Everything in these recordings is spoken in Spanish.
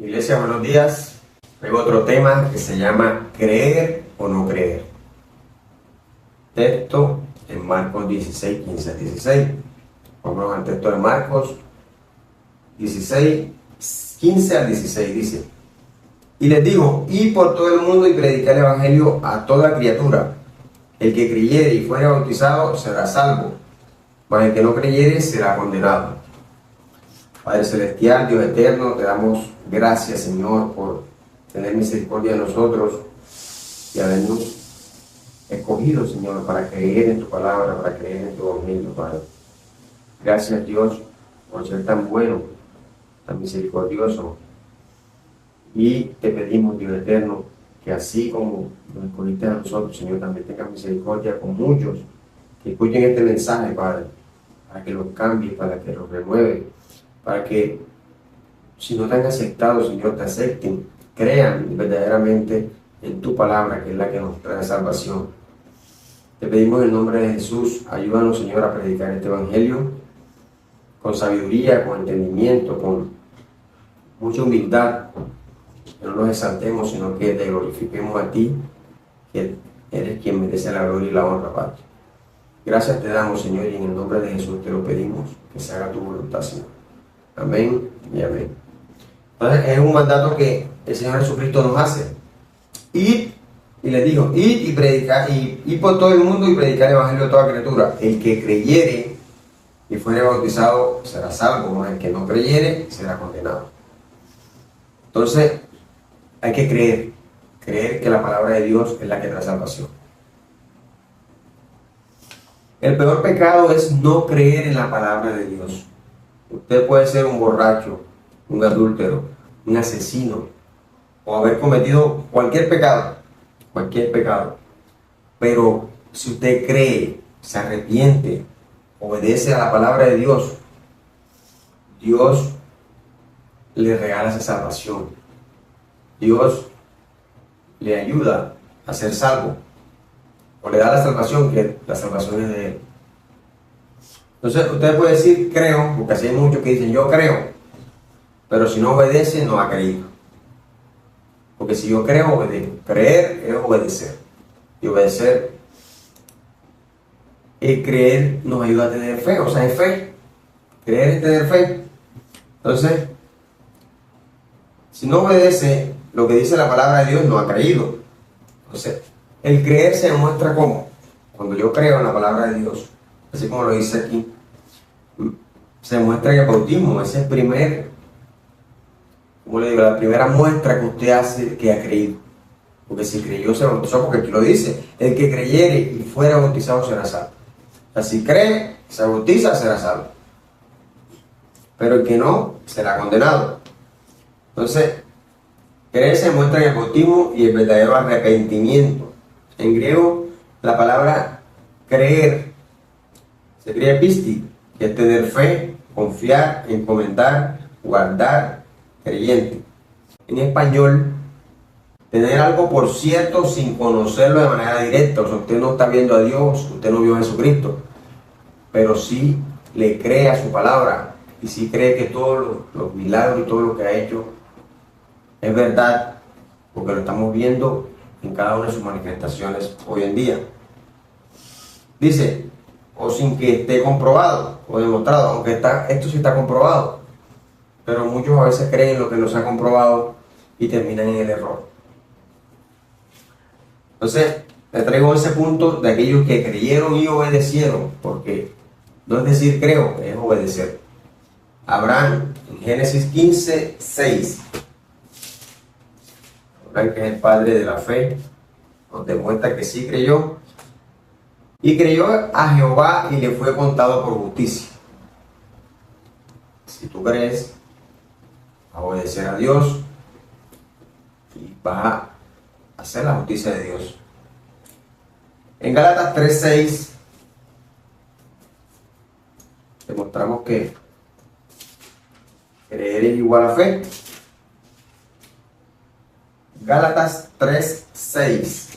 Iglesia, buenos días. Tengo otro tema que se llama creer o no creer. Texto en Marcos 16, 15 al 16. Vamos al texto de Marcos 16, 15 al 16. Dice: y les dijo, id por todo el mundo y predicar el evangelio a toda criatura. El que creyere y fuere bautizado será salvo, mas el que no creyere será condenado. Padre celestial, Dios eterno, te damos gracias, Señor, por tener misericordia de nosotros y habernos escogido, Señor, para creer en tu palabra, para creer en tu evangelio, Padre. Gracias, Dios, por ser tan bueno, tan misericordioso. Y te pedimos, Dios eterno, que así como nos escogiste a nosotros, Señor, también tengas misericordia con muchos que escuchen este mensaje, Padre, para que los cambie, para que los renueve, para que, si no te han aceptado, Señor, te acepten, crean verdaderamente en tu palabra, que es la que nos trae salvación. Te pedimos en el nombre de Jesús, ayúdanos, Señor, a predicar este evangelio con sabiduría, con entendimiento, con mucha humildad, que no nos exaltemos, sino que te glorifiquemos a ti, que eres quien merece la gloria y la honra, Padre. Gracias te damos, Señor, y en el nombre de Jesús te lo pedimos, que se haga tu voluntad, Señor. Amén y amén. Entonces es un mandato que el Señor Jesucristo nos hace. Id, y les digo, id y predicar, y por todo el mundo y predicar el evangelio a toda criatura. El que creyere y fuere bautizado será salvo, mas el que no creyere será condenado. Entonces hay que creer que la palabra de Dios es la que trae salvación. El peor pecado es no creer en la palabra de Dios. Usted puede ser un borracho, un adúltero, un asesino, o haber cometido cualquier pecado, pero si usted cree, se arrepiente, obedece a la palabra de Dios, Dios le regala esa salvación. Dios le ayuda a ser salvo, o le da la salvación, que la salvación es de Él. Entonces usted puede decir creo, porque así hay muchos que dicen yo creo, pero si no obedece no ha creído. Porque si yo creo, obedezco. Creer es obedecer. Y obedecer, y creer nos ayuda a tener fe, o sea, es fe. Creer es tener fe. Entonces, si no obedece lo que dice la palabra de Dios, no ha creído. Entonces, el creer se demuestra como cuando yo creo en la palabra de Dios, así como lo dice aquí, se demuestra en el bautismo. Ese es el primer, como le digo, la primera muestra que usted hace que ha creído. Porque si creyó, se bautizó, porque aquí lo dice: el que creyere y fuera bautizado será salvo. O sea, si cree, se bautiza, será salvo. Pero el que no, será condenado. Entonces, creer se demuestra en el bautismo y el verdadero arrepentimiento. En griego, la palabra creer se escribe pisti, que es tener fe, confiar, encomendar, guardar, creyente. En español, tener algo por cierto sin conocerlo de manera directa. O sea, usted no está viendo a Dios, usted no vio a Jesucristo, pero sí le cree a su palabra y sí cree que todos los milagros y todo lo que ha hecho es verdad, porque lo estamos viendo en cada una de sus manifestaciones hoy en día. Dice, o sin que esté comprobado o demostrado, aunque esto sí está comprobado, pero muchos a veces creen lo que no se ha comprobado y terminan en el error. Entonces, le traigo ese punto de aquellos que creyeron y obedecieron, porque no es decir creo, es obedecer. Abraham, en Génesis 15, 6, Abraham, que es el padre de la fe, nos demuestra que sí creyó, y creyó a Jehová y le fue contado por justicia. Si tú crees, vas a obedecer a Dios y vas a hacer la justicia de Dios. En Gálatas 3:6 demostramos que creer es igual a fe. Gálatas 3:6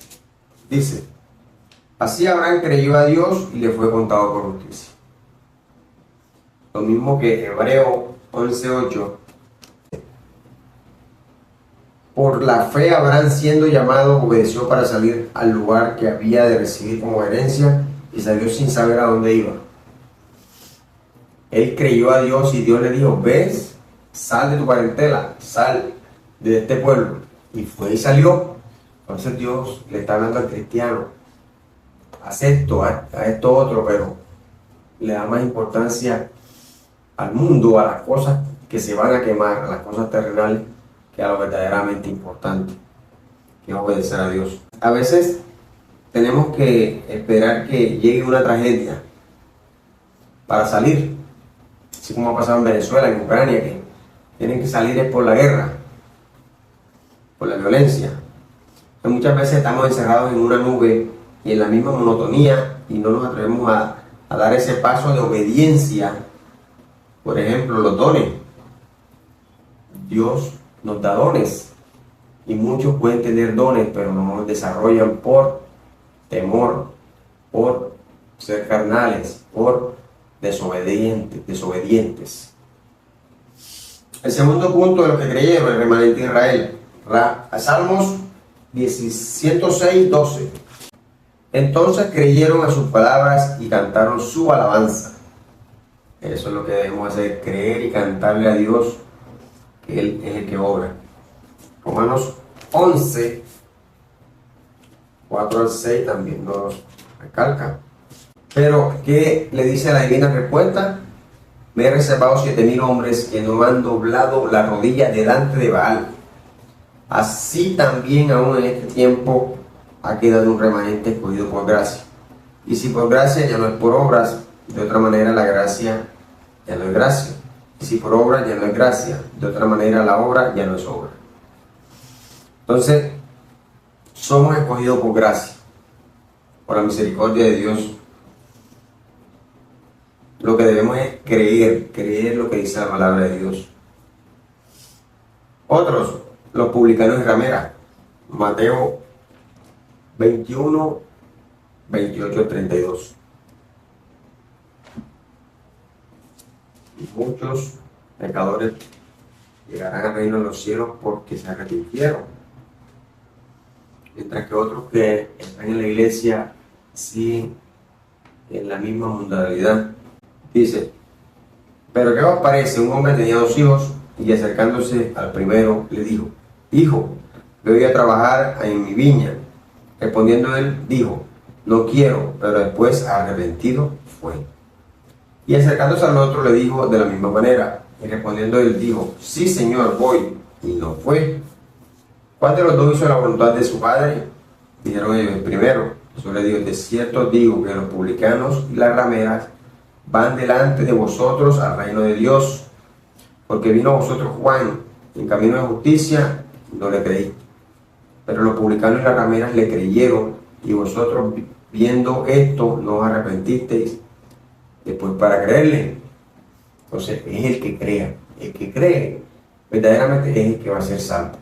dice: así Abraham creyó a Dios y le fue contado por justicia. Lo mismo que Hebreo 11:8 por la fe Abraham, siendo llamado, obedeció para salir al lugar que había de recibir como herencia y salió sin saber a dónde iba. Él creyó a Dios y Dios le dijo: ves, sal de tu parentela, sal de este pueblo. Y fue y salió. Entonces Dios le está hablando al cristiano: haz esto, a esto otro, pero le da más importancia al mundo, a las cosas que se van a quemar, a las cosas terrenales, que a lo verdaderamente importante, que es obedecer a Dios. A veces tenemos que esperar que llegue una tragedia para salir, así como ha pasado en Venezuela, en Ucrania, que tienen que salir por la guerra, por la violencia. Muchas veces estamos encerrados en una nube y en la misma monotonía y no nos atrevemos a dar ese paso de obediencia. Por ejemplo, los dones. Dios nos da dones y muchos pueden tener dones, pero no los desarrollan por temor, por ser carnales, por desobedientes. El segundo punto de los que creyeron, el remanente de Israel. Salmos 106, 12. Entonces creyeron a sus palabras y cantaron su alabanza. Eso es lo que debemos hacer, creer y cantarle a Dios, que Él es el que obra. Romanos 11, 4 al 6 también nos recalca. Pero, ¿qué le dice la divina respuesta? Me he reservado 7,000 hombres que no han doblado la rodilla delante de Baal. Así también aún en este tiempo ha quedado un remanente escogido por gracia. Y si por gracia ya no es por obras, de otra manera la gracia ya no es gracia. Y si por obra ya no es gracia, de otra manera la obra ya no es obra. Entonces, somos escogidos por gracia, por la misericordia de Dios. Lo que debemos es creer lo que dice la palabra de Dios. Otros, los publicanos y rameras. Mateo 21, 28, 32. Muchos pecadores llegarán al reino de los cielos porque se arrepintieron, mientras que otros que están en la iglesia siguen en la misma mundanalidad. Dice: pero ¿qué os parece? Un hombre tenía 2 hijos y acercándose al primero le dijo: hijo, voy a trabajar en mi viña. Respondiendo él dijo: no quiero, pero después arrepentido fue. Y acercándose al otro le dijo de la misma manera, y respondiendo él dijo: sí, señor, voy, y no fue. ¿Cuál de los dos hizo la voluntad de su padre? Dijeron ellos: el primero. Jesús le dijo: de cierto digo que los publicanos y las rameras van delante de vosotros al reino de Dios, porque vino a vosotros Juan en camino de justicia y no le creíste, pero los publicanos y las rameras le creyeron, y vosotros viendo esto no os arrepentisteis después para creerle. Entonces es el que crea, el que cree verdaderamente es el que va a ser salvo.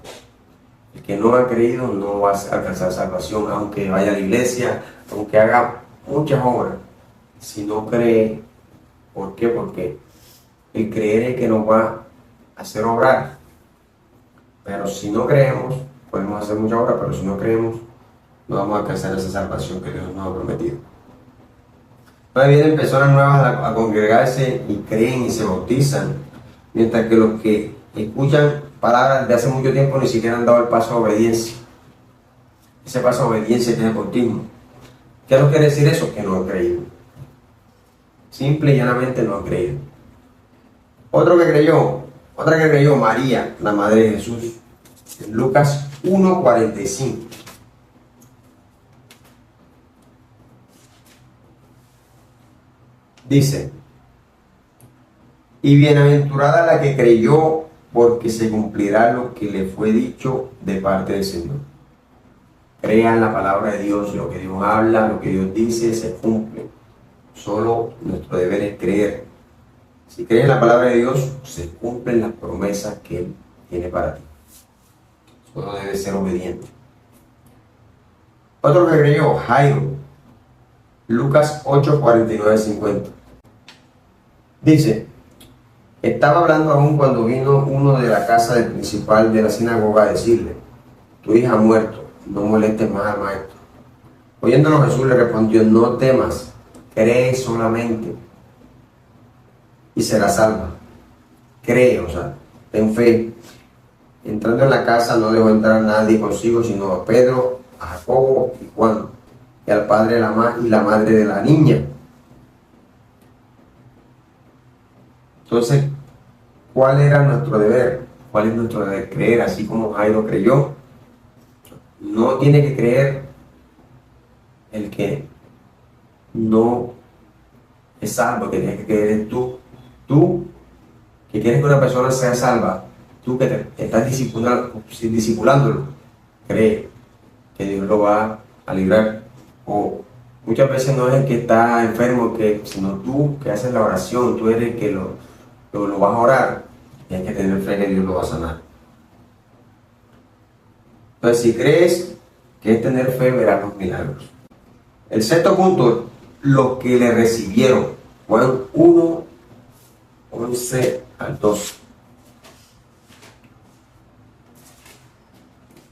El que no ha creído no va a alcanzar salvación, aunque vaya a la iglesia, aunque haga muchas obras. Si no cree, ¿por qué? Porque el creer es el que nos va a hacer obrar. Pero si no creemos, podemos hacer muchas obras, pero si no creemos, no vamos a alcanzar esa salvación que Dios nos ha prometido. Ahora vienen personas nuevas a congregarse y creen y se bautizan, mientras que los que escuchan palabras de hace mucho tiempo ni siquiera han dado el paso de obediencia. Ese paso de obediencia que es el bautismo. ¿Qué nos quiere decir eso? Que no han creído. Simple y llanamente no han creído. Otra que creyó, María, la madre de Jesús, en Lucas 1:45. Dice: y bienaventurada la que creyó, porque se cumplirá lo que le fue dicho de parte del Señor. Crean la palabra de Dios, lo que Dios habla, lo que Dios dice, se cumple. Solo nuestro deber es creer. Si crees en la palabra de Dios, se cumplen las promesas que Él tiene para ti. Solo debes ser obediente. Otro que creyó, Jairo, Lucas 8:49-50. Dice: estaba hablando aún cuando vino uno de la casa del principal de la sinagoga a decirle: tu hija ha muerto, no molestes más al maestro. Oyéndolo Jesús le respondió, no temas, cree solamente y serás salva. Cree, o sea, ten fe. Entrando en la casa no dejó entrar a nadie consigo, sino a Pedro, a Jacobo y Juan, y al padre y la madre de la niña. Entonces, ¿cuál era nuestro deber? ¿Cuál es nuestro deber? Creer, así como Jairo creyó. No tiene que creer el que no es salvo, que tienes que creer en tú. Tú, que quieres que una persona sea salva, tú que te estás discipulándolo, cree que Dios lo va a librar. O muchas veces no es el que está enfermo, sino tú que haces la oración, tú eres el que lo vas a orar, y hay que tener fe que Dios lo va a sanar. Entonces, si crees que es tener fe, verás los milagros. El sexto punto, los que le recibieron. Juan 1, 11 al 12.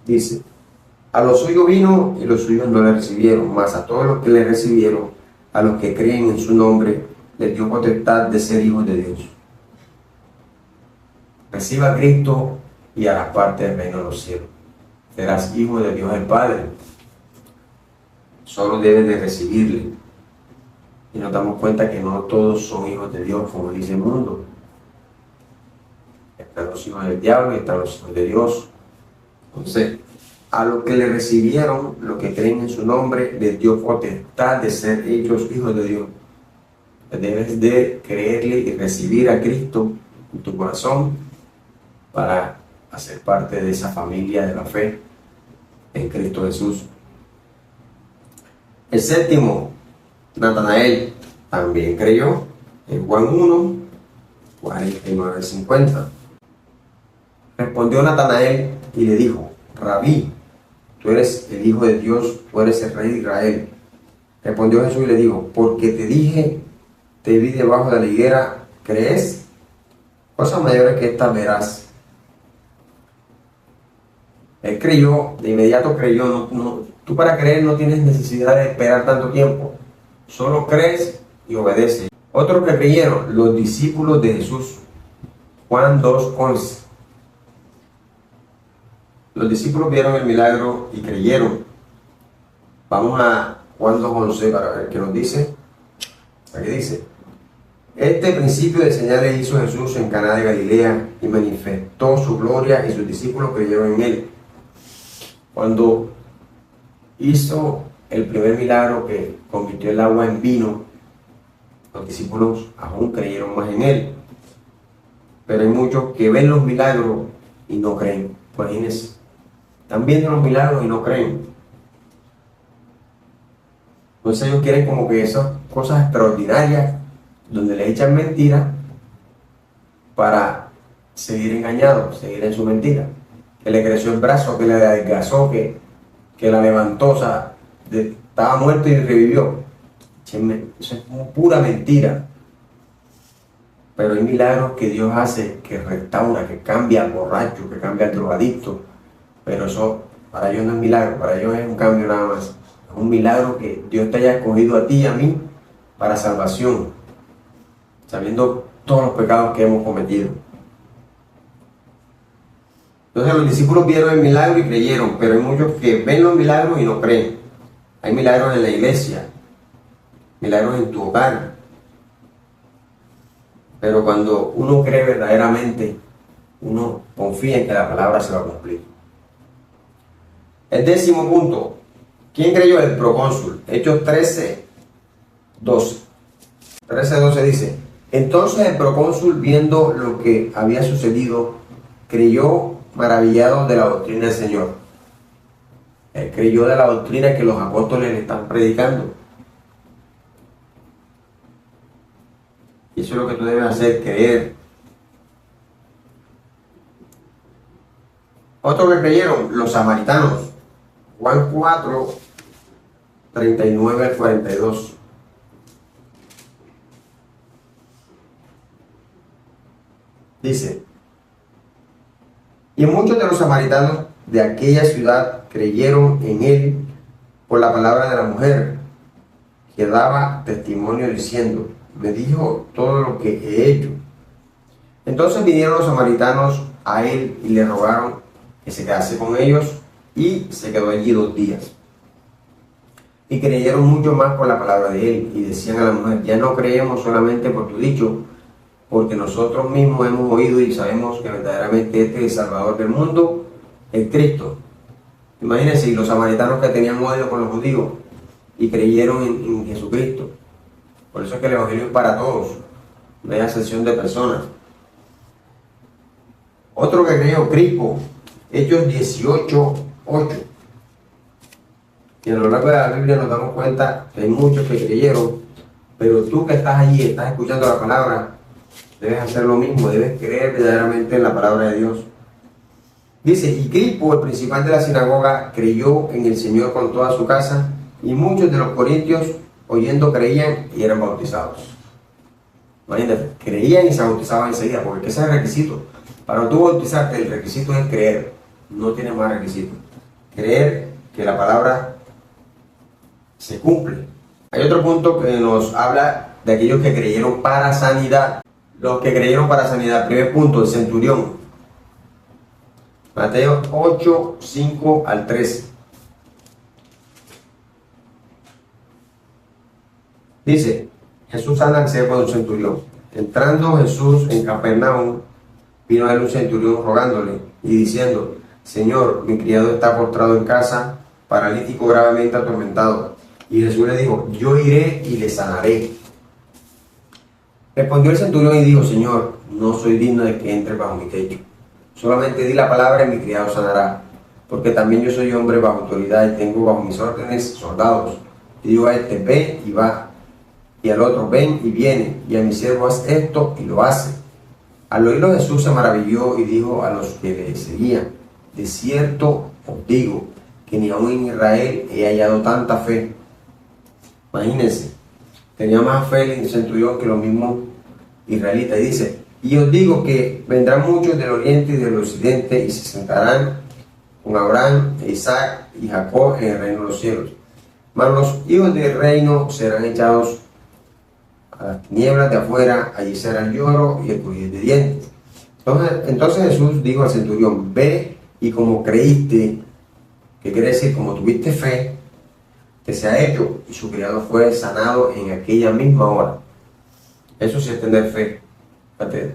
Dice, a los suyos vino y los suyos no le recibieron, mas a todos los que le recibieron, a los que creen en su nombre, les dio potestad de ser hijos de Dios. Reciba a Cristo y harás parte del reino de los cielos. Serás hijo de Dios el Padre. Solo debes de recibirle. Y nos damos cuenta que no todos son hijos de Dios, como dice el mundo. Están los hijos del diablo y están los hijos de Dios. Entonces, a los que le recibieron, los que creen en su nombre, les dio potestad de ser hechos hijos de Dios. Debes de creerle y recibir a Cristo en tu corazón para hacer parte de esa familia de la fe en Cristo Jesús. El séptimo, Natanael también creyó en Juan 1, 49, 50. Respondió Natanael y le dijo, Rabí, tú eres el Hijo de Dios, tú eres el Rey de Israel. Respondió Jesús y le dijo, porque te dije, te vi debajo de la higuera, ¿crees? Cosas mayores que estas verás. Él creyó, de inmediato creyó. Tú para creer no tienes necesidad de esperar tanto tiempo. Solo crees y obedeces. Otros que creyeron, los discípulos de Jesús. Juan 2, 11. Los discípulos vieron el milagro y creyeron. Vamos a Juan 2, 11 para ver qué nos dice. Aquí dice, este principio de señales hizo Jesús en Caná de Galilea y manifestó su gloria y sus discípulos creyeron en él. Cuando hizo el primer milagro que convirtió el agua en vino, los discípulos aún creyeron más en él. Pero hay muchos que ven los milagros y no creen. Imagínense, están viendo los milagros y no creen. Entonces ellos quieren como que esas cosas extraordinarias, donde le echan mentiras para seguir engañados, seguir en su mentira. Que le creció el brazo, que le adelgazó, que la levantó, o sea, estaba muerto y revivió. Eso es pura mentira. Pero hay milagros que Dios hace, que restaura, que cambia al borracho, que cambia al drogadicto. Pero eso para ellos no es milagro, para ellos es un cambio nada más. Es un milagro que Dios te haya escogido a ti y a mí para salvación, sabiendo todos los pecados que hemos cometido. Entonces los discípulos vieron el milagro y creyeron, pero hay muchos que ven los milagros y no creen. Hay milagros en la iglesia, milagros en tu hogar. Pero cuando uno cree verdaderamente, uno confía en que la palabra se va a cumplir. El décimo punto. ¿Quién creyó? El procónsul. Hechos 13, 12. 13, 12 dice, entonces el procónsul, viendo lo que había sucedido, creyó maravillado de la doctrina del Señor. Él creyó de la doctrina que los apóstoles le están predicando. Y eso es lo que tú debes hacer, creer. Otros que creyeron, los samaritanos. Juan 4, 39 al 42. Dice, y muchos de los samaritanos de aquella ciudad creyeron en él por la palabra de la mujer, que daba testimonio diciendo: me dijo todo lo que he hecho. Entonces vinieron los samaritanos a él y le rogaron que se quedase con ellos, y se quedó allí 2 días. Y creyeron mucho más por la palabra de él, y decían a la mujer: ya no creemos solamente por tu dicho, porque nosotros mismos hemos oído y sabemos que verdaderamente este es el Salvador del mundo, el Cristo. Imagínense, y los samaritanos que tenían odio con los judíos y creyeron en Jesucristo. Por eso es que el Evangelio es para todos, no hay excepción de personas. Otro que creyó, Crispo, Hechos 18:8. Y a lo largo de la Biblia nos damos cuenta que hay muchos que creyeron, pero tú que estás allí, estás escuchando la palabra, debes hacer lo mismo, debes creer verdaderamente en la palabra de Dios. Dice: y Crispo, el principal de la sinagoga, creyó en el Señor con toda su casa, y muchos de los corintios, oyendo, creían y eran bautizados. Imagínate, creían y se bautizaban enseguida, porque ese es el requisito. Para tú bautizarte, el requisito es creer, no tiene más requisito. Creer que la palabra se cumple. Hay otro punto que nos habla de aquellos que creyeron para sanidad. Los que creyeron para sanidad, primer punto, el centurión. Mateo 8, 5 al 13. Dice: Jesús sana al siervo de un centurión. Entrando Jesús en Capernaum, vino a él un centurión rogándole y diciendo: Señor, mi criado está postrado en casa, paralítico, gravemente atormentado. Y Jesús le dijo: yo iré y le sanaré. Respondió el centurión y dijo: Señor, no soy digno de que entre bajo mi techo. Solamente di la palabra y mi criado sanará. Porque también yo soy hombre bajo autoridad y tengo bajo mis órdenes soldados. Y digo a este: ve y va. Y al otro: ven y viene. Y a mi siervo: haz esto, y lo hace. Al oírlo Jesús se maravilló y dijo a los que le seguían: de cierto os digo que ni aun en Israel he hallado tanta fe. Imagínense, tenía más fe el centurión que los mismos israelitas. Y dice: y os digo que vendrán muchos del oriente y del occidente y se sentarán con Abraham, Isaac y Jacob en el reino de los cielos. Mas los hijos del reino serán echados a las tinieblas de afuera, allí será el lloro y el crujir de dientes. Entonces Jesús dijo al centurión: ve, y como creíste, que quiere decir como tuviste fe, que se ha hecho. Y su criado fue sanado en aquella misma hora. Eso sí es tener fe.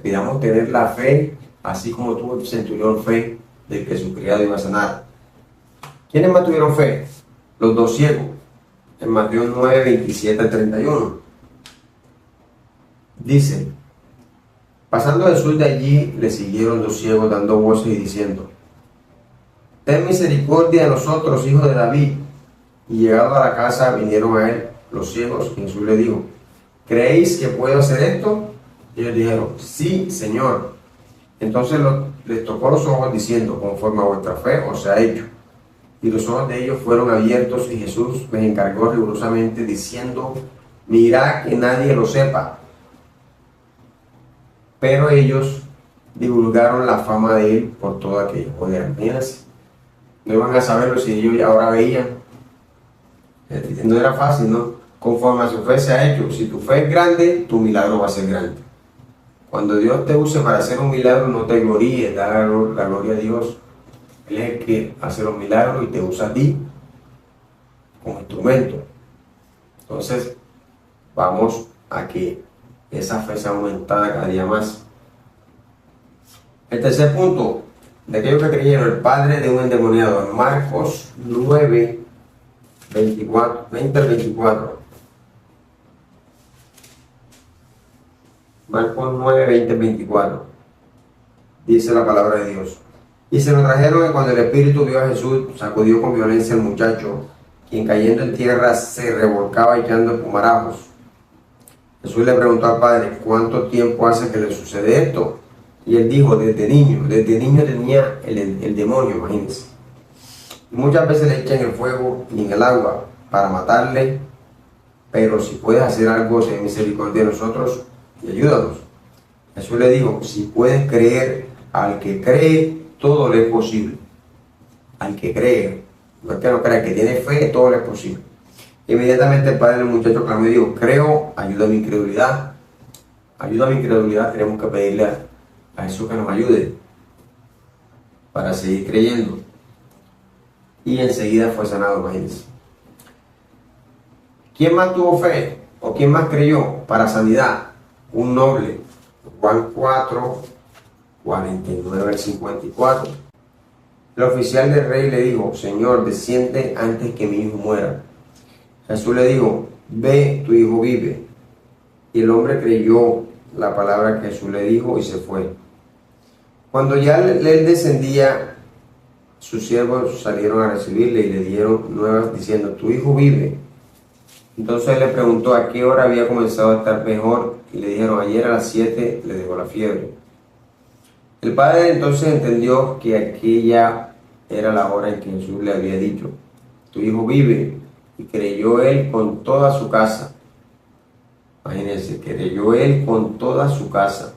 Pidamos tener la fe, así como tuvo el centurión fe de que su criado iba a sanar. ¿Quiénes más tuvieron fe? Los 2 ciegos, en Mateo 9, 27 al 31. Dice: pasando Jesús de allí, le siguieron 2 ciegos dando voces y diciendo: ten misericordia de nosotros, hijos de David. Y llegado a la casa, vinieron a él los ciegos, y Jesús le dijo: ¿creéis que puedo hacer esto? Y ellos dijeron: sí, Señor. Entonces les tocó los ojos, diciendo: conforme a vuestra fe os se ha hecho. Y los ojos de ellos fueron abiertos, y Jesús les encargó rigurosamente, diciendo: mirad que nadie lo sepa. Pero ellos divulgaron la fama de él por todo aquello. Oigan, no iban a saberlo si ellos ahora veían. No era fácil, ¿no? Conforme a su fe se ha hecho. Si tu fe es grande, tu milagro va a ser grande. Cuando Dios te use para hacer un milagro, no te gloríes, da la gloria a Dios. Él es el que hace los milagros y te usa a ti como instrumento. Entonces, vamos a que esa fe sea aumentada cada día más. El tercer punto, de aquellos que creyeron, el padre de un endemoniado, en Marcos 9, 20 al 24. Marcos 9, 20 al 24. Dice la palabra de Dios: y se lo trajeron, y cuando el espíritu vio a Jesús, sacudió con violencia al muchacho, quien cayendo en tierra se revolcaba echando espumarajos. Jesús le preguntó al padre: ¿cuánto tiempo hace que le sucede esto? Y él dijo: desde niño tenía el demonio, imagínense. Y muchas veces le echan en el fuego y en el agua para matarle, pero si puedes hacer algo, ten misericordia de nosotros y ayúdanos. Jesús le dijo: si puedes creer, al que cree, todo le es posible. al que cree, no es que no crea, el que tiene fe, todo le es posible. Inmediatamente el padre del muchacho clamó y dijo, creo, ayuda a mi incredulidad. Ayuda a mi incredulidad, tenemos que pedirle a Jesús que nos ayude para seguir creyendo. Y enseguida fue sanado, imagínense. ¿Quién más tuvo fe? ¿O quién más creyó para sanidad? Un noble. Juan 4, 49 al 54. El oficial del rey le dijo, Señor, desciende antes que mi hijo muera. Jesús le dijo, ve, tu hijo vive. Y el hombre creyó la palabra que Jesús le dijo y se fue. Cuando ya él descendía, sus siervos salieron a recibirle y le dieron nuevas diciendo, tu hijo vive. Entonces él le preguntó a qué hora había comenzado a estar mejor y le dijeron, ayer a las 7 le dejó la fiebre. El padre entonces entendió que aquella era la hora en que Jesús le había dicho, tu hijo vive, y creyó él con toda su casa. Imagínense, creyó él con toda su casa.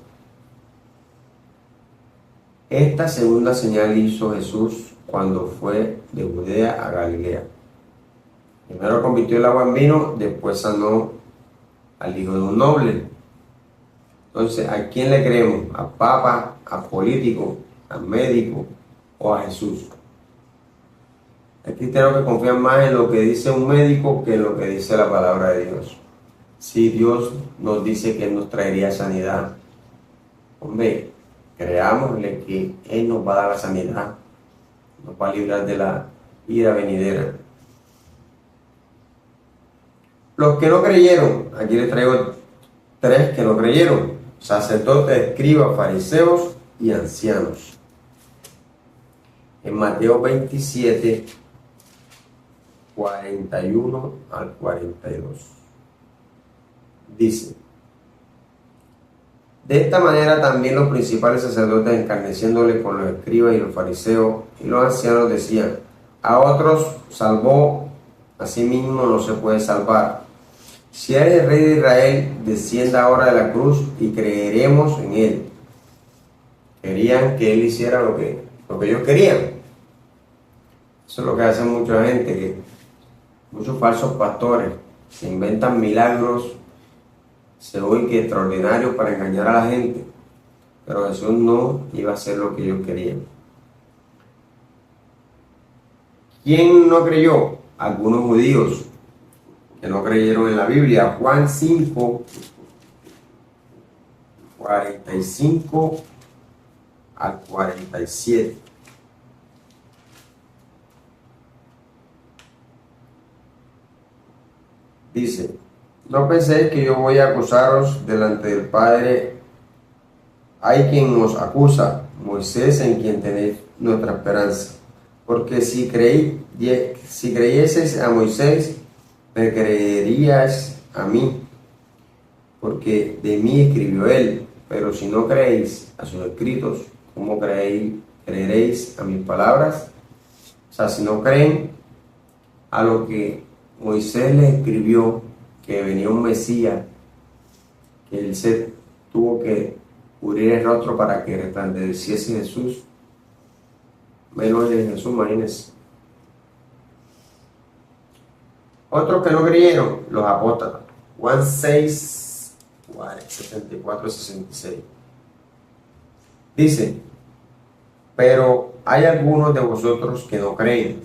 Esta segunda señal hizo Jesús cuando fue de Judea a Galilea. Primero convirtió el agua en vino, después sanó al hijo de un noble. Entonces, ¿a quién le creemos? ¿A papa, a político, a médico o a Jesús? El cristiano que confía más en lo que dice un médico que en lo que dice la palabra de Dios. Si Dios nos dice que Él nos traería sanidad, hombre, creámosle que Él nos va a dar la sanidad, nos va a librar de la ira venidera. Los que no creyeron, aquí les traigo 3 que no creyeron: sacerdotes, escribas, fariseos y ancianos. En Mateo 27, 41 al 42. Dice, de esta manera también los principales sacerdotes, encarneciéndole con los escribas y los fariseos y los ancianos, decían, a otros salvó, a sí mismo no se puede salvar. Si eres el rey de Israel, descienda ahora de la cruz y creeremos en él. Querían que él hiciera lo que ellos querían. Eso es lo que hace mucha gente, que muchos falsos pastores se inventan milagros, se oyen que extraordinarios para engañar a la gente, pero Jesús no iba a hacer lo que ellos querían. ¿Quién no creyó? Algunos judíos que no creyeron en la Biblia. Juan 5, 45 al 47. Dice, no penséis que yo voy a acusaros delante del Padre. Hay quien nos acusa, Moisés, en quien tenéis nuestra esperanza. Porque si creyeseis a Moisés, me creeríais a mí, porque de mí escribió él. Pero si no creéis a sus escritos, ¿cómo creeréis a mis palabras? O sea, si no creen a lo que Moisés les escribió, que venía un Mesías, que él se tuvo que cubrir el rostro para que resplandeciese Jesús, menos en Jesús, imagínense. Otros que no creyeron, los apóstatas. Juan 6, 74 y 66. Dice, pero hay algunos de vosotros que no creen,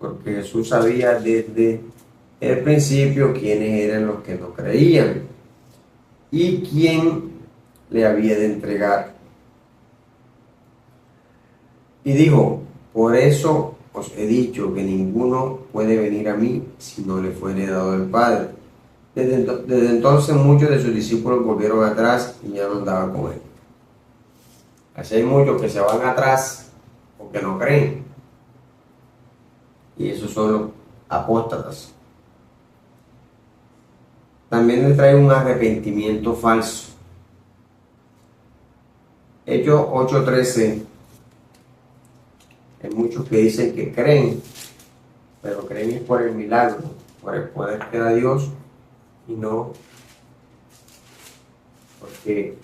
porque Jesús sabía desde el principio quiénes eran los que no creían y quién le había de entregar. Y dijo, por eso os he dicho que ninguno puede venir a mí si no le fuere dado el Padre. Desde entonces muchos de sus discípulos volvieron atrás y ya no andaban con él. Así hay muchos que se van atrás porque no creen. Y esos son los apóstatas. También le trae un arrepentimiento falso. Hechos 8:13. Hay muchos que dicen que creen, pero creen por el milagro, por el poder que da Dios, y no porque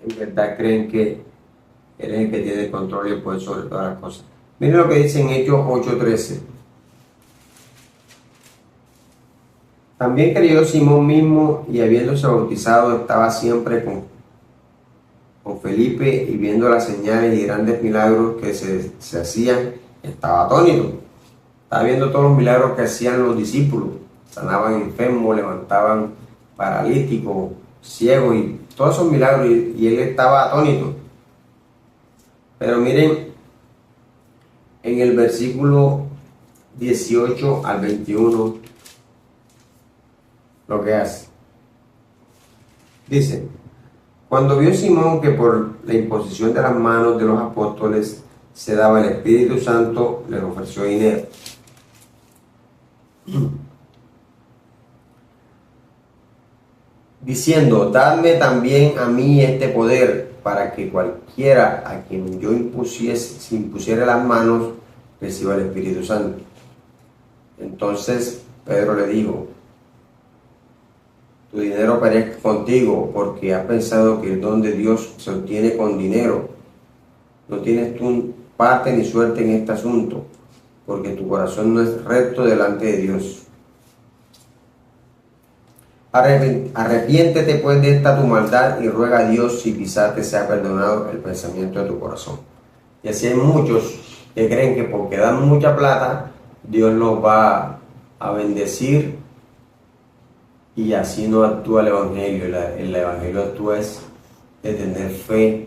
en verdad creen que Él es el que tiene el control y el poder sobre todas las cosas. Miren lo que dice en Hechos 8:13. También creyó Simón mismo y habiéndose bautizado estaba siempre con Felipe y viendo las señales y grandes milagros que se hacían, estaba atónito. Estaba viendo todos los milagros que hacían los discípulos. Sanaban enfermos, levantaban paralíticos, ciegos y todos esos milagros y él estaba atónito. Pero miren, en el versículo 18 al 21, lo que hace. Dice, cuando vio Simón que por la imposición de las manos de los apóstoles se daba el Espíritu Santo, les ofreció dinero. Diciendo, dadme también a mí este poder, para que cualquiera a quien yo si impusiera las manos, reciba el Espíritu Santo. Entonces Pedro le dijo, tu dinero perezca contigo, porque has pensado que el don de Dios se obtiene con dinero. No tienes tú parte ni suerte en este asunto, porque tu corazón no es recto delante de Dios. Arrepiéntete pues de esta tu maldad y ruega a Dios si quizás te sea perdonado el pensamiento de tu corazón. Y así hay muchos que creen que porque dan mucha plata, Dios los va a bendecir, y así no actúa el Evangelio. El Evangelio actúa es de tener fe,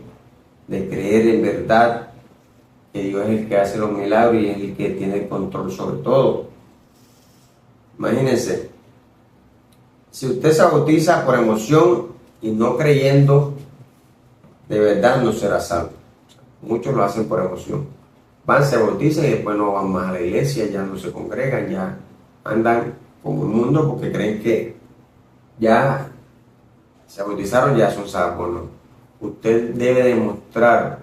de creer en verdad que Dios es el que hace los milagros y es el que tiene el control sobre todo. Imagínense, si usted se bautiza por emoción y no creyendo, de verdad no será salvo. Muchos lo hacen por emoción. Van, se bautizan y después no van más a la iglesia, ya no se congregan, ya andan como el mundo porque creen que ya se bautizaron, ya son salvos. No. Usted debe demostrar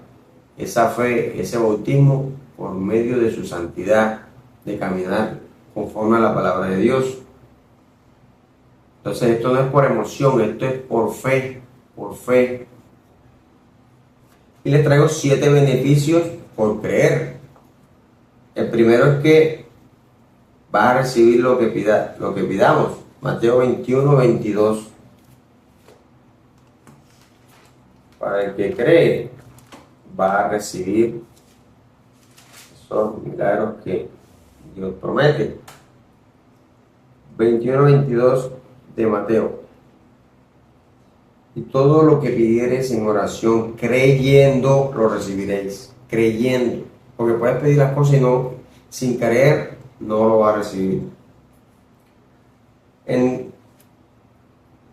esa fe, ese bautismo por medio de su santidad, de caminar conforme a la palabra de Dios. Entonces esto no es por emoción, esto es por fe, por fe. Y les traigo 7 beneficios por creer. El primero es que vas a recibir lo que pidamos. Mateo 21:22. Para el que cree, va a recibir esos milagros que Dios promete. 21:22 de Mateo. Y todo lo que pidiereis en oración, creyendo, lo recibiréis. Creyendo. Porque puedes pedir las cosas y no, sin creer, no lo vas a recibir.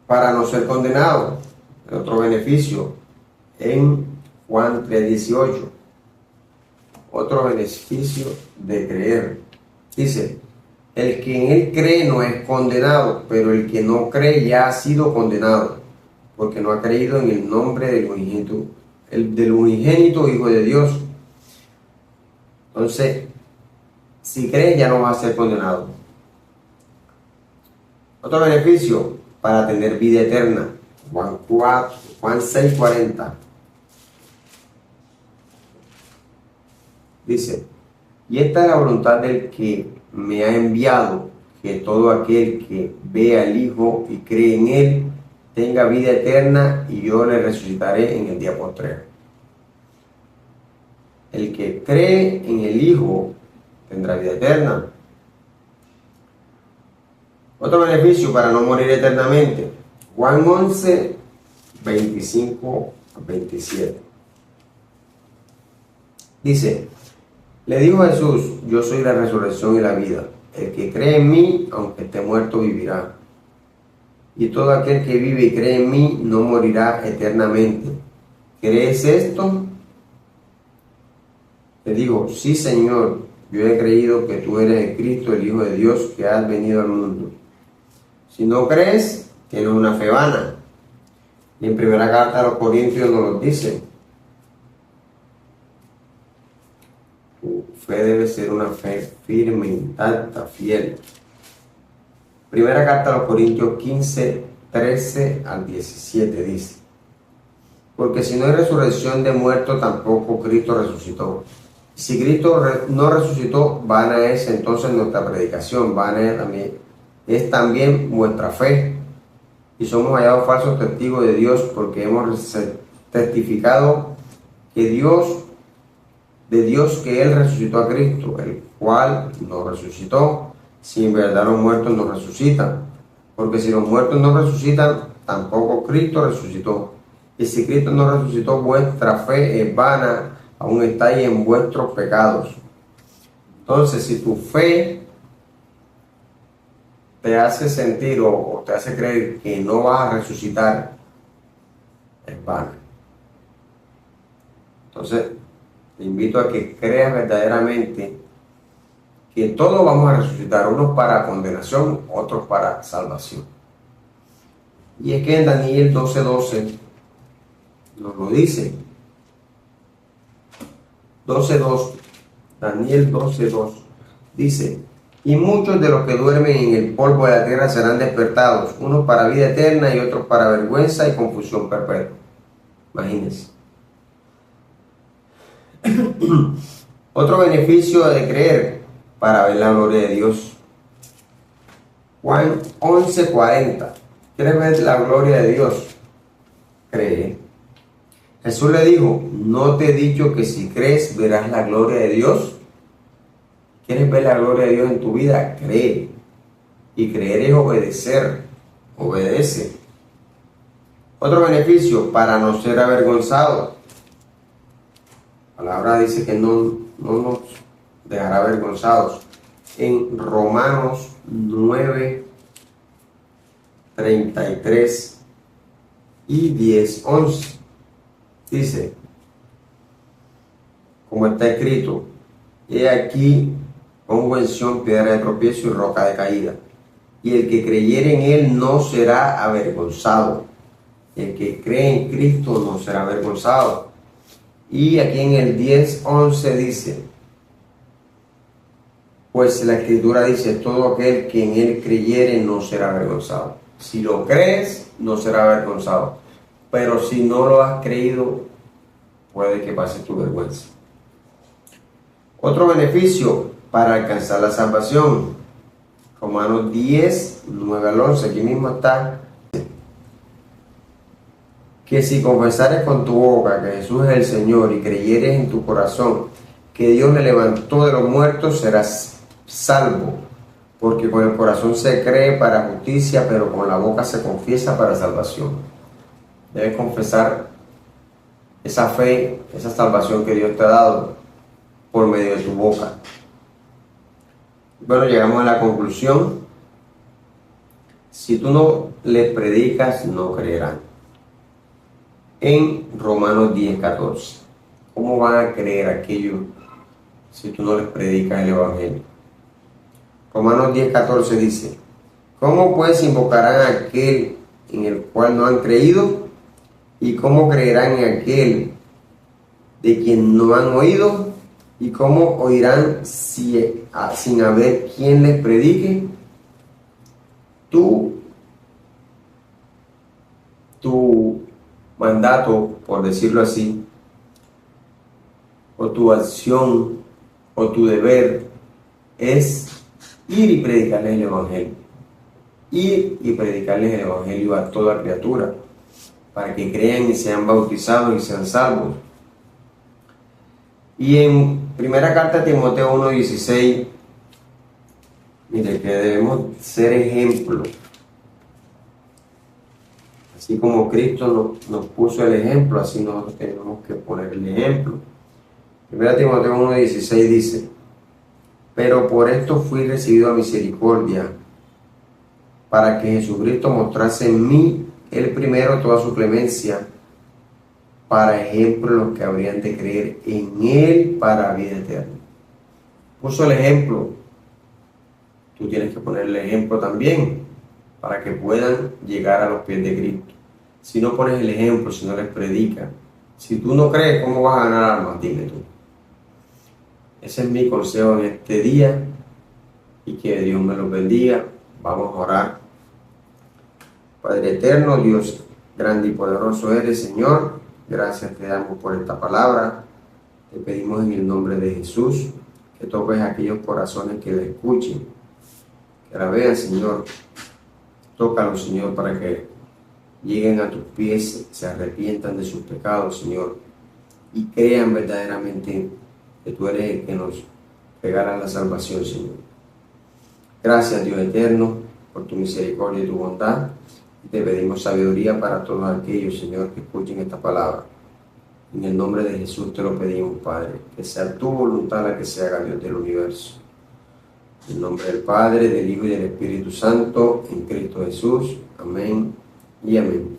Para no ser condenado, otro beneficio, en Juan 3:18, otro beneficio de creer. Dice, el que en él cree no es condenado, pero el que no cree ya ha sido condenado, porque no ha creído en el nombre del unigénito Hijo de Dios. Entonces, si crees ya no vas a ser condenado. Otro beneficio, para tener vida eterna. Juan 6:40. Dice, y esta es la voluntad del que me ha enviado, que todo aquel que ve al Hijo y cree en él tenga vida eterna, y yo le resucitaré en el día postrero. El que cree en el Hijo tendrá vida eterna. Otro beneficio, para no morir eternamente. Juan 11:25-27. Dice, le dijo Jesús, yo soy la resurrección y la vida. El que cree en mí, aunque esté muerto, vivirá. Y todo aquel que vive y cree en mí no morirá eternamente. ¿Crees esto? Le digo, sí, Señor, yo he creído que tú eres el Cristo, el Hijo de Dios, que has venido al mundo. Si no crees, tienes una fe vana. Y en primera carta a los Corintios nos lo dice. Tu fe debe ser una fe firme, intacta, fiel. Primera carta a los Corintios 15:13-17 dice, porque si no hay resurrección de muertos, tampoco Cristo resucitó. Si Cristo no resucitó, vana es entonces nuestra predicación, es también vuestra fe. Y somos hallados falsos testigos de Dios porque hemos testificado que de Dios que Él resucitó a Cristo, el cual nos resucitó, si en verdad los muertos no resucitan. Porque si los muertos no resucitan, tampoco Cristo resucitó. Y si Cristo no resucitó, vuestra fe es vana, aún estáis en vuestros pecados. Entonces, si tu fe te hace sentir o te hace creer que no vas a resucitar, es vana. Entonces, te invito a que creas verdaderamente que todos vamos a resucitar, unos para condenación, otros para salvación. Y es que en Daniel 12:12 nos lo dice. 12:2, Daniel 12:2 dice: y muchos de los que duermen en el polvo de la tierra serán despertados, unos para vida eterna y otros para vergüenza y confusión perpetua. Imagínense. Otro beneficio de creer para ver la gloria de Dios. Juan 11:40. ¿Quieres ver la gloria de Dios? Cree. Jesús le dijo: ¿no te he dicho que si crees verás la gloria de Dios? ¿Quieres ver la gloria de Dios en tu vida? Cree. Y creer es obedecer. Obedece. Otro beneficio, para no ser avergonzado. La palabra dice que no nos dejará avergonzados. En Romanos 9:33 y 10:11 dice, como está escrito: he aquí pongo en Sión piedra de tropiezo y roca de caída, y el que creyere en él no será avergonzado. El que cree en Cristo no será avergonzado. Y aquí en el 10:11 dice, pues la escritura dice: todo aquel que en él creyere no será avergonzado. Si lo crees, no será avergonzado. Pero si no lo has creído, puede que pase tu vergüenza. Otro beneficio para alcanzar la salvación. Romanos 10:9-11, aquí mismo está. Que si confesares con tu boca que Jesús es el Señor y creyeres en tu corazón que Dios le levantó de los muertos, serás salvo. Porque con el corazón se cree para justicia, pero con la boca se confiesa para salvación. Debes confesar esa fe, esa salvación que Dios te ha dado por medio de tu boca. Bueno, llegamos a la conclusión. Si tú no les predicas, no creerán. En Romanos 10:14. ¿Cómo van a creer aquello si tú no les predicas el Evangelio? Romanos 10:14 dice: ¿cómo pues invocarán a aquel en el cual no han creído? ¿Y cómo creerán en aquel de quien no han oído? ¿Y cómo oirán sin haber quien les predique? Tu mandato, por decirlo así, o tu acción, o tu deber, es ir y predicarles el Evangelio. Ir y predicarles el Evangelio a toda criatura, para que crean y sean bautizados y sean salvos. Y en primera carta de Timoteo 1:16, mire que debemos ser ejemplo. Así como Cristo nos puso el ejemplo, así nosotros tenemos que poner el ejemplo. Primera Timoteo 1:16 dice: pero por esto fui recibido a misericordia, para que Jesucristo mostrase en mí el primero toda su clemencia, para ejemplo los que habrían de creer en Él para vida eterna. Puso el ejemplo. Tú tienes que poner el ejemplo también, para que puedan llegar a los pies de Cristo. Si no pones el ejemplo, si no les predicas, si tú no crees, ¿cómo vas a ganar almas? Dime tú. Ese es mi consejo en este día, y que Dios me los bendiga. Vamos a orar. Padre eterno, Dios grande y poderoso eres, Señor. Gracias te damos por esta palabra. Te pedimos en el nombre de Jesús que toques aquellos corazones que la escuchen, que la vean, Señor. Tócalo, Señor, para que lleguen a tus pies, se arrepientan de sus pecados, Señor, y crean verdaderamente que tú eres el que nos regala la salvación, Señor. Gracias, Dios eterno, por tu misericordia y tu bondad. Y te pedimos sabiduría para todos aquellos, Señor, que escuchen esta palabra. En el nombre de Jesús te lo pedimos, Padre, que sea tu voluntad la que se haga, Dios del universo. En el nombre del Padre, del Hijo y del Espíritu Santo, en Cristo Jesús. Amén y amén.